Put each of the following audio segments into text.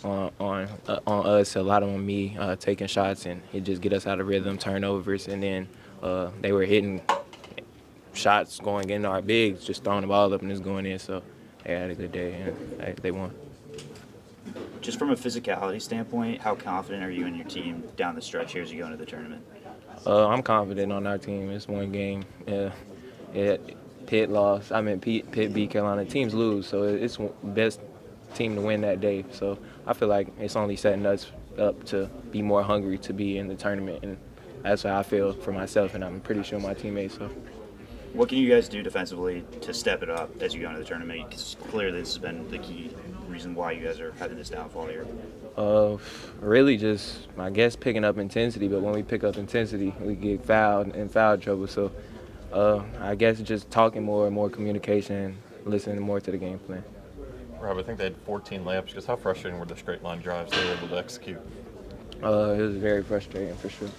on us, a lot on me taking shots, and it just get us out of rhythm, turnovers, and then they were hitting shots going in our bigs, just throwing the ball up and it's going in. So they had a good day and they won. Just from a physicality standpoint, how confident are you in your team down the stretch here as you go into the tournament? I'm confident on our team. It's one game. Pitt lost. I mean, Pitt beat Carolina. Teams lose, so it's best team to win that day. So I feel like it's only setting us up to be more hungry to be in the tournament, and that's how I feel for myself, and I'm pretty sure my teammates. So. What can you guys do defensively to step it up as you go into the tournament? Because clearly this has been the key reason why you guys are having this downfall here. Really just, I guess, picking up intensity. But when we pick up intensity, we get fouled and foul trouble. So I guess just talking more communication, listening more to the game plan. Rob, I think they had 14 layups. Just how frustrating were the straight line drives they were able to execute? It was very frustrating for sure.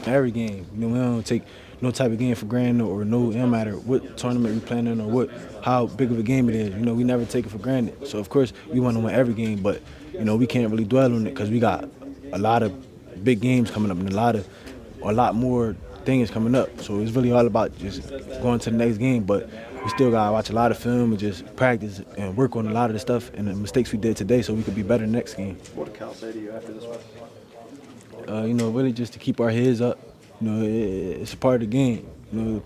Every game, we don't take no type of game for granted, or no, it don't matter what tournament we playing in or how big of a game it is. We never take it for granted. So of course we want to win every game, but we can't really dwell on it because we got a lot of big games coming up and a lot more things coming up. So it's really all about just going to the next game, but we still gotta watch a lot of film and just practice and work on a lot of the stuff and the mistakes we did today, so we could be better next game. What did Cal say to you after this one? Really just to keep our heads up. It's a part of the game.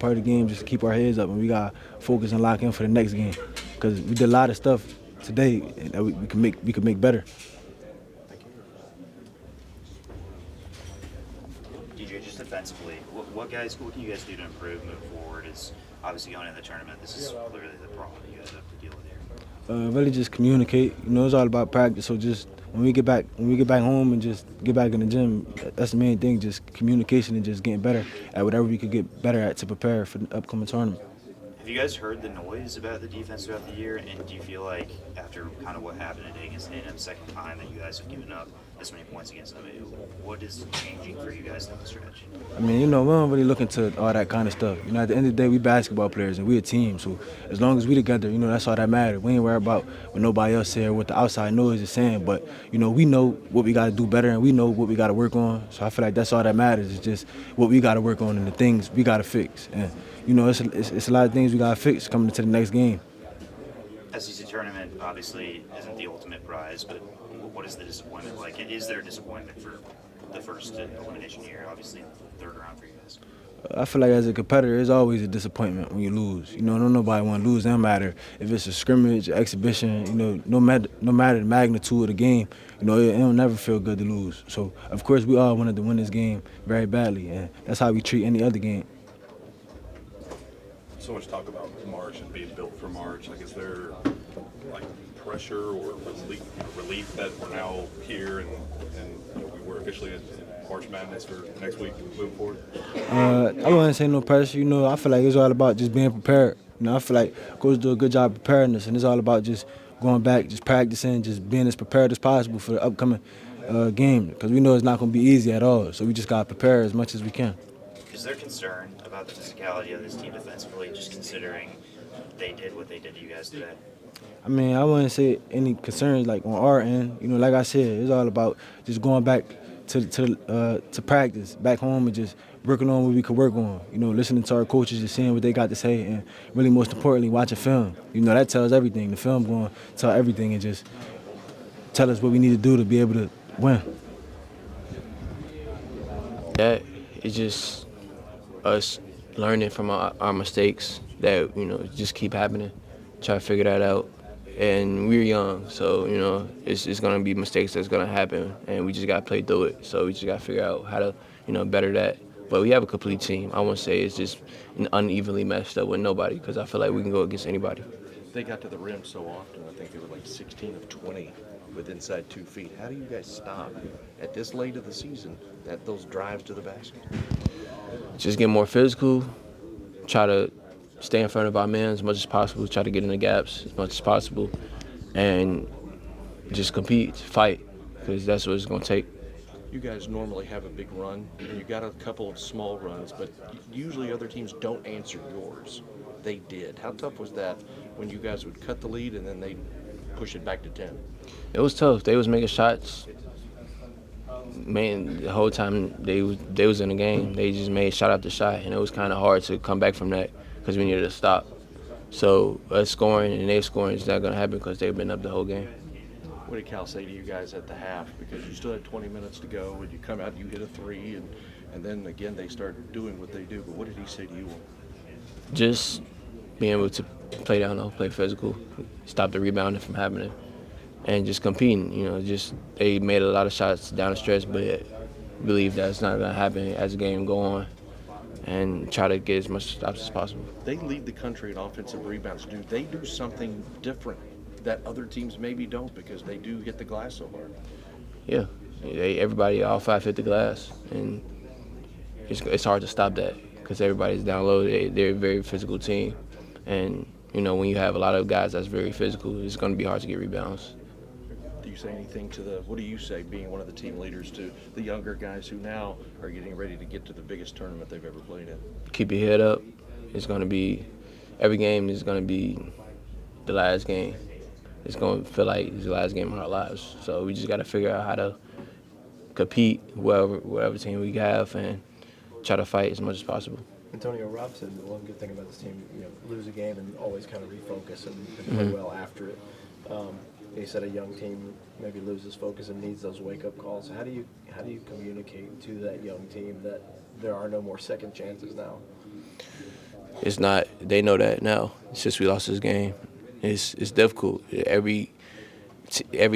Part of the game just to keep our heads up, and we got to focus and lock in for the next game. Because we did a lot of stuff today that we could make better. DJ, just defensively, what can you guys do to improve, move forward? Is obviously going into the tournament, this is clearly the problem you guys have to deal with here. Really just communicate. It's all about practice. So just when we get back home and just get back in the gym, that's the main thing. Just communication and just getting better at whatever we could get better at to prepare for the upcoming tournament. Have you guys heard the noise about the defense throughout the year? And do you feel like after kind of what happened today against A&M, second time that you guys have given up this many points against them, what is changing for you guys down the stretch? We don't really look into all that kind of stuff. At the end of the day, we basketball players and we a team. So as long as we together, that's all that matters. We ain't worried about what nobody else say or what the outside noise is saying. But we know what we got to do better and we know what we got to work on. So I feel like that's all that matters. It's just what we got to work on and the things we got to fix. And it's a lot of things we got to fix coming into the next game. SEC tournament obviously isn't the ultimate prize, but what is the disappointment like? Is there a disappointment for the first elimination year, obviously third round for you guys? I feel like as a competitor, it's always a disappointment when you lose. Don't nobody want to lose. It don't matter if it's a scrimmage, exhibition. No matter the magnitude of the game, it'll never feel good to lose. So of course we all wanted to win this game very badly, and that's how we treat any other game. So much talk about March and being built for March. Like, is there pressure or relief that we're now here and we're officially in March Madness for next week moving forward? I wouldn't say no pressure. I feel like it's all about just being prepared. I feel like coaches do a good job preparing us, and it's all about just going back, just practicing, just being as prepared as possible for the upcoming game. Because we know it's not going to be easy at all. So we just got to prepare as much as we can. Is there concern about the physicality of this team defensively, just considering they did what they did to you guys today? I wouldn't say any concerns on our end. Like I said, it's all about just going back to practice back home and just working on what we could work on. Listening to our coaches, just seeing what they got to say, and really most importantly, watching film. That tells everything. The film going to tell everything and just tell us what we need to do to be able to win. That is just us learning from our mistakes that just keep happening. Try to figure that out. And we're young, so it's gonna be mistakes that's gonna happen, and we just gotta play through it. So we just gotta figure out how to better that. But we have a complete team. I won't say it's just unevenly matched up with nobody, because I feel like we can go against anybody. They got to the rim so often. I think they were 16 of 20 with inside 2 feet. How do you guys stop at this late of the season at those drives to the basket? Just get more physical. Try to stay in front of our men as much as possible, try to get in the gaps as much as possible, and just compete, fight, because that's what it's going to take. you guys normally have a big run, and you got a couple of small runs, but usually other teams don't answer yours. They did. How tough was that when you guys would cut the lead and then they push it back to 10? It was tough. They was making shots. Man, the whole time they was in the game, they just made shot after shot, and it was kind of hard to come back from that because we needed to stop. So us scoring and they scoring is not gonna happen because they've been up the whole game. What did Cal say to you guys at the half? Because you still had 20 minutes to go, and you come out, you hit a three, and then again they start doing what they do. But what did he say to you? Just being able to play down low, play physical, stop the rebounding from happening, and just competing. Just they made a lot of shots down the stretch, but I believe that's not gonna happen as the game go on, and try to get as much stops as possible. They lead the country in offensive rebounds. Do they do something different that other teams maybe don't because they do hit the glass so hard? Yeah, everybody, all five hit the glass, and it's hard to stop that because everybody's down low. They're a very physical team, and when you have a lot of guys that's very physical, it's going to be hard to get rebounds. Do you say anything to what do you say, being one of the team leaders, to the younger guys who now are getting ready to get to the biggest tournament they've ever played in? Keep your head up. It's going to be, every game is going to be the last game. It's going to feel like it's the last game of our lives. So we just got to figure out how to compete, whatever team we have, and try to fight as much as possible. Antonio, Rob said the one good thing about this team, lose a game and always kind of refocus and play well after it. He said a young team maybe loses focus and needs those wake-up calls. How do you communicate to that young team that there are no more second chances now? It's not. They know that now. It's just we lost this game. It's difficult. Every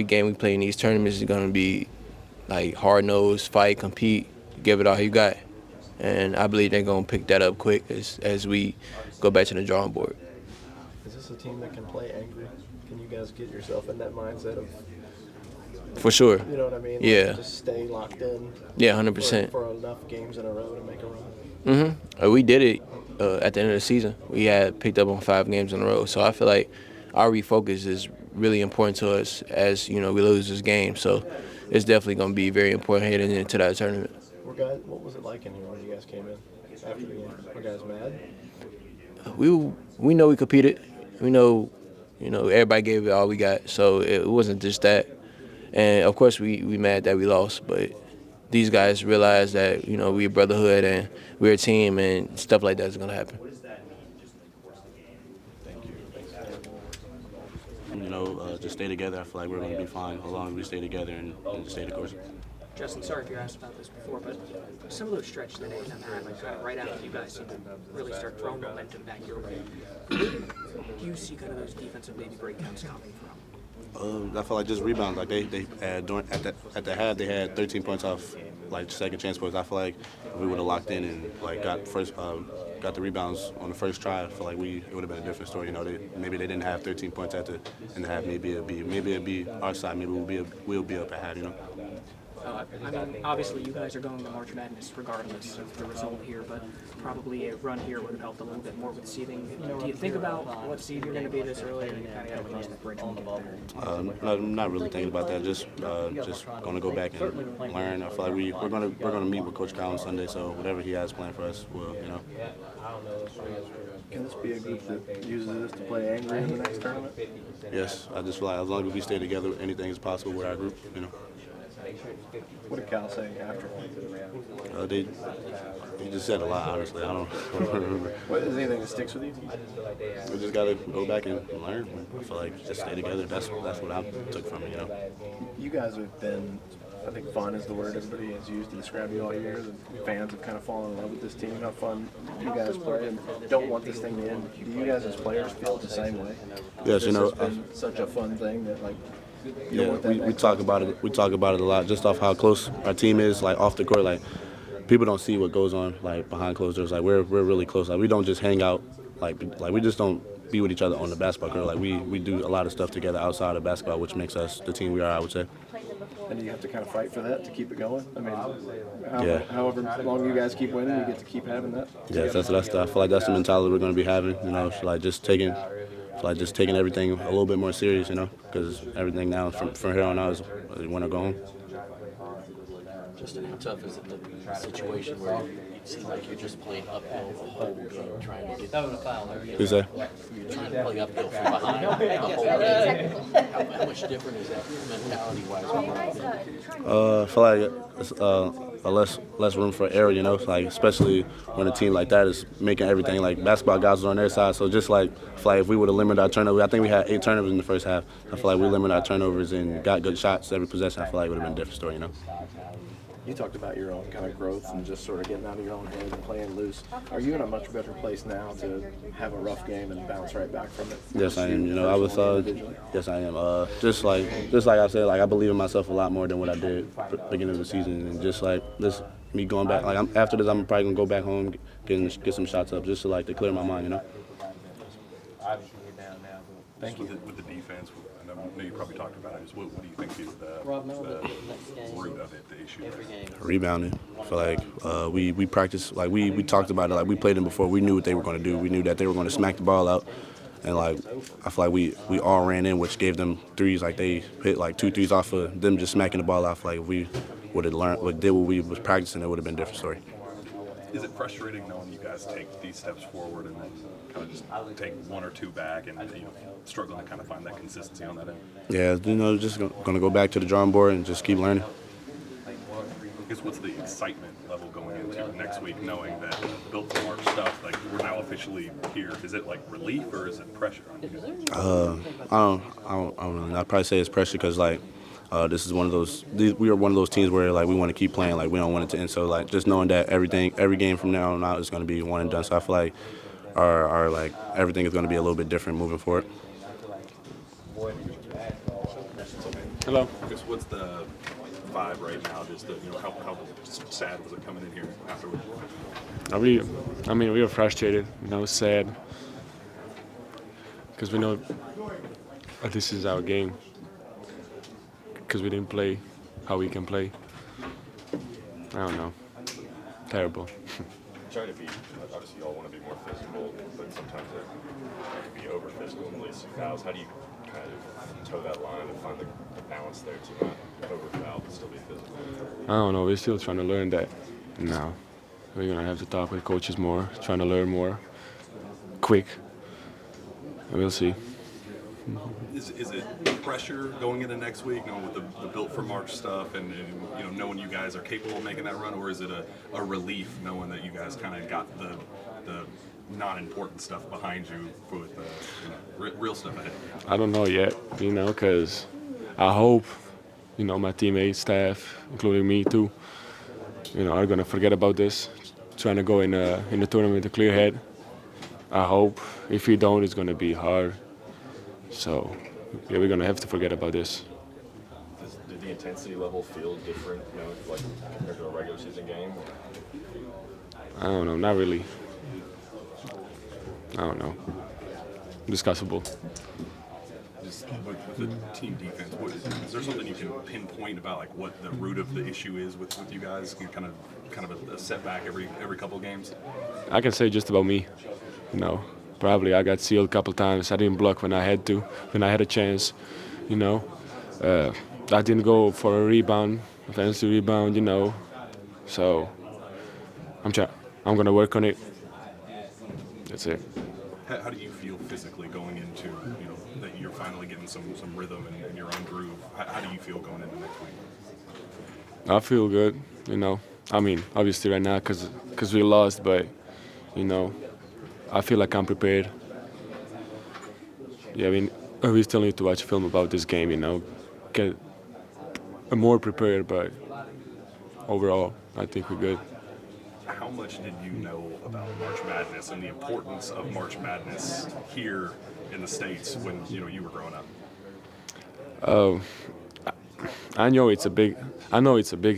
game we play in these tournaments is gonna be like hard-nosed, fight, compete, give it all you got. And I believe they're going to pick that up quick as we go back to the drawing board. Is this a team that can play angry? Can you guys get yourself in that mindset of, For sure. you know what I mean? Yeah. Just stay locked in. Yeah, 100%. For enough games in a row to make a run. We did it at the end of the season. We had picked up on 5 games in a row. So I feel like our refocus is really important to us as, we lose this game. So it's definitely going to be very important heading into that tournament. What was it like in here when you guys came in after the game? Were guys mad? We know we competed. We know, everybody gave it all we got. So it wasn't just that. And of course we mad that we lost, but these guys realize that, we're a brotherhood and we're a team and stuff like that is gonna happen. Just stay together. I feel like we're going to be fine as long as we stay together and stay the course. Justin, sorry if you asked about this before, but some of those stretches that A&M had, like right after you guys seemed to really start throwing momentum back your way, where do you see kind of those defensive maybe breakdowns coming from? I feel like just rebounds. Like they had at the half they had 13 points off like second chance points. I feel like if we would have locked in and like got the rebounds on the first try, I feel like it would have been a different story. Maybe they didn't have 13 points in the half. Maybe it'd be our side. Maybe we'll be up at half. Obviously you guys are going to March Madness regardless of the result here, but probably a run here would have helped a little bit more with seeding. Do you think about what seed you're going to be this early, or you kind of got to cross that bridge when you get there? I'm not really thinking about that. Just going to go back and learn. I feel like we're going to meet with Coach Kyle on Sunday, so whatever he has planned for us, we'll. Can this be a group that uses this to play angry in the next tournament? Yes, I just feel like as long as we stay together, anything is possible with our group. What did Cal say after? He just said a lot, honestly. I don't remember. What, is there anything that sticks with you? We just got to go back and learn. I feel like just stay together. That's what I took from it, You guys have been, I think fun is the word everybody has used to describe you all year. The fans have kind of fallen in love with this team, how fun you guys play, and don't want this thing to end. Do you guys as players feel the same way? Yes, This has been such a fun thing that yeah, we talk about it. We talk about it a lot, just off how close our team is, like off the court. Like people don't see what goes on, like behind closed doors. Like we're really close. Like we don't just hang out. Like we just don't be with each other on the basketball court. Like we do a lot of stuff together outside of basketball, which makes us the team we are, I would say. And you have to kind of fight for that to keep it going. I mean, Yeah. however long you guys keep winning, you get to keep having that. Yes, that's I feel like that's the mentality we're going to be having. It's like just taking everything a little bit more serious. Because everything now from here on out is we want to go home. Just How tough is it the situation where you seem like you're just playing uphill the whole game, trying to get You say? you're trying to play uphill from behind the whole game? How much different is that mentality-wise? I feel like it's a less room for error, you know, like especially when a team like that is making everything like basketball guys are on their side. So just like I feel like if we would have limited our turnovers, I think we had 8 turnovers in the first half. I feel like we limited our turnovers and got good shots every possession. I feel like it would have been a different story, you know. You talked about your own kind of growth and just sort of getting out of your own head and playing loose. Are you in a much better place now to have a rough game and bounce right back from it? Yes, I am. You know, I was. Yes, I am. Just like I said, like I believe in myself a lot more than what I did beginning of the season, and just like this, me going back. Like after this, I'm probably gonna go back home, get some shots up, just to clear my mind, you know. Thank you. With the defense, and I know you probably talked about it. What do you think is the root of it, the issue? Rebounding. I feel like we practiced, like we talked about it, like we played them before. We knew what they were going to do. We knew that they were going to smack the ball out, and like I feel like we all ran in, which gave them threes. Like they hit like 2 threes off of them just smacking the ball off. Like if we would have learned, did what we was practicing, it would have been a different story. Is it frustrating knowing you guys take these steps forward and then kind of just take 1 or 2 back and struggling to kind of find that consistency on that end? Yeah, you know, just gonna go back to the drawing board and just keep learning. I guess what's the excitement level going into next week, knowing that Built for March stuff, like we're now officially here? Is it like relief or is it pressure on you guys? I don't know. I'd probably say it's pressure because this is one of those. We are one of those teams where like we want to keep playing, like we don't want it to end. So like just knowing that every game from now on out is going to be one and done. So I feel like our like everything is going to be a little bit different moving forward. Hello. I guess what's the vibe right now? Just how sad was it coming in here afterwards? We were frustrated, sad, because we know this is our game. Because we didn't play how we can play. I don't know. Terrible. Trying to be, obviously, you all want to be more physical, but sometimes it can be over physical in these fouls. How do you kind of toe that line and find the balance there to not over foul but still be physical? I don't know. We're still trying to learn that now. We're going to have to talk with coaches more, trying to learn more quick. And we'll see. Is it pressure going into next week, with the Built for March stuff and knowing you guys are capable of making that run, or is it a relief knowing that you guys kind of got the non-important stuff behind you with real stuff ahead? I don't know yet, because I hope, my teammates, staff, including me too, are going to forget about this, trying to go in the tournament with a clear head. I hope. If we don't, it's going to be hard. So, yeah, we're going to have to forget about this. Did the intensity level feel different, like compared to a regular season game? I don't know, not really. I don't know. Discussable. Just with the team defense, is there something you can pinpoint about like what the root of the issue is with you guys? Kind of a setback every couple of games. I can say just about me. Probably I got sealed a couple times. I didn't block when I had to, when I had a chance. I didn't go for a rebound, offensive rebound. So I'm gonna work on it. That's it. How do you feel physically going into that you're finally getting some rhythm in your own groove? How do you feel going into next week? I feel good. Obviously right now because we lost, but I feel like I'm prepared. Yeah, we still need to watch film about this game, get more prepared, but overall, I think we're good. How much did you know about March Madness and the importance of March Madness here in the States when you were growing up? I know it's a big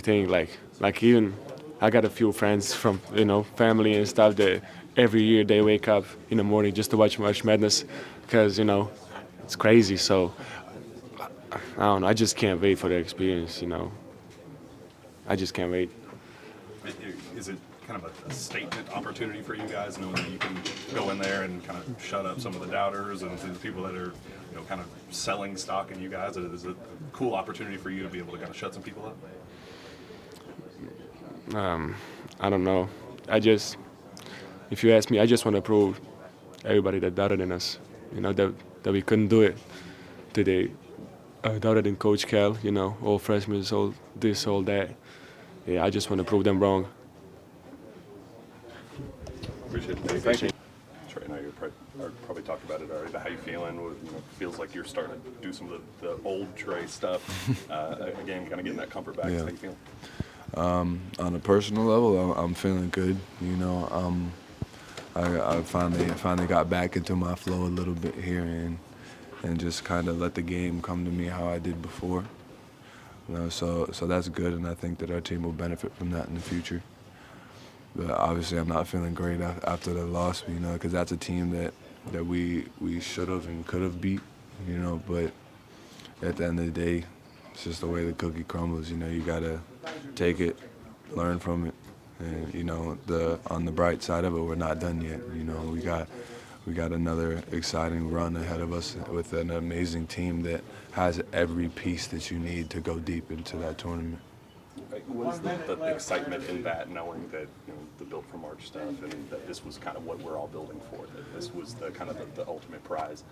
thing. Like even I got a few friends from family and stuff that every year they wake up in the morning just to watch March Madness because it's crazy. So I don't know. I just can't wait for the experience. I just can't wait. Is it kind of a statement opportunity for you guys, knowing that you can go in there and kind of shut up some of the doubters and the people that are kind of selling stock in you guys? Is it a cool opportunity for you to be able to kind of shut some people up? I don't know. If you ask me, I just want to prove everybody that doubted in us, that we couldn't do it today. Doubted in Coach Cal, all freshmen, all this, all that. Yeah, I just want to prove them wrong. Appreciate it. Thank you. Trey and I probably talked about it already, but how you feeling? Feels like you're starting to do some of the old Trey stuff. Again, kind of getting that comfort back. Yeah. How you feeling? On a personal level, I'm feeling good. I finally got back into my flow a little bit here and just kind of let the game come to me how I did before. So that's good, and I think that our team will benefit from that in the future. But obviously, I'm not feeling great after the loss, because that's a team that we should have and could have beat, But at the end of the day, it's just the way the cookie crumbles. You gotta take it, learn from it, and on the bright side of it, we're not done yet. We got another exciting run ahead of us with an amazing team that has every piece that you need to go deep into that tournament. What is the excitement in that, knowing that the Built for March stuff, and that this was kind of what we're all building for, that this was the kind of the ultimate prize?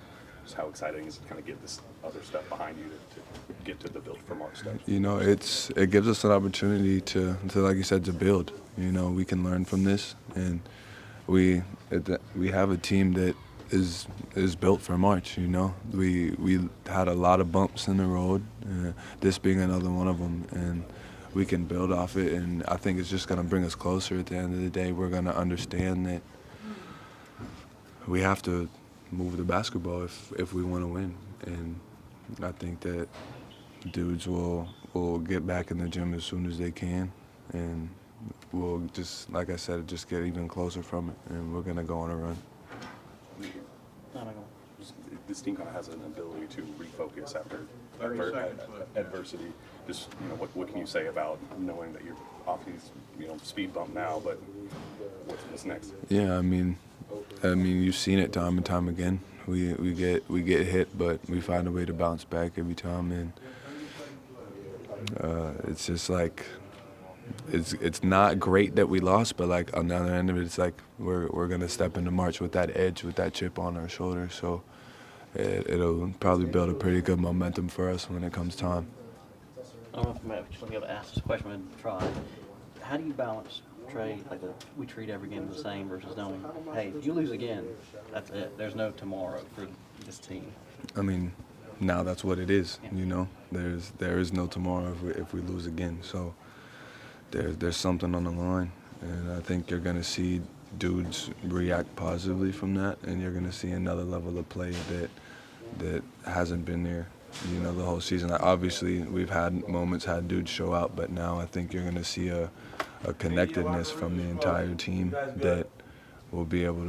Just how exciting is it to kind of get this other stuff behind you to get to the Built for March stuff? It gives us an opportunity to like you said, to build. We can learn from this, and we have a team that is built for March. We had a lot of bumps in the road, this being another one of them, and we can build off it, and I think it's just going to bring us closer. At the end of the day, we're going to understand that we have to move the basketball if we want to win, and I think that dudes will get back in the gym as soon as they can, and we'll just, like I said, just get even closer from it, and we're going to go on a run. This team kind of has an ability to refocus after adversity. Just what can you say about knowing that you're off these speed bump now, but what's next? Yeah, I mean you've seen it time and time again. We get hit, but we find a way to bounce back every time, and it's just like it's not great that we lost, but like on the other end of it, it's like we're gonna step into March with that edge, with that chip on our shoulder. So it'll probably build a pretty good momentum for us when it comes time. I don't know if you'll be able to ask this question, but try. How do you balance, Trey, we treat every game the same versus knowing, hey, if you lose again, that's it. There's no tomorrow for this team. I mean, now that's what it is. There is no tomorrow if we lose again. So there's something on the line, and I think you're gonna see dudes react positively from that, and you're gonna see another level of play that hasn't been there, the whole season. Obviously, we've had dudes show out, but now I think you're gonna see a connectedness from the entire team that will be able to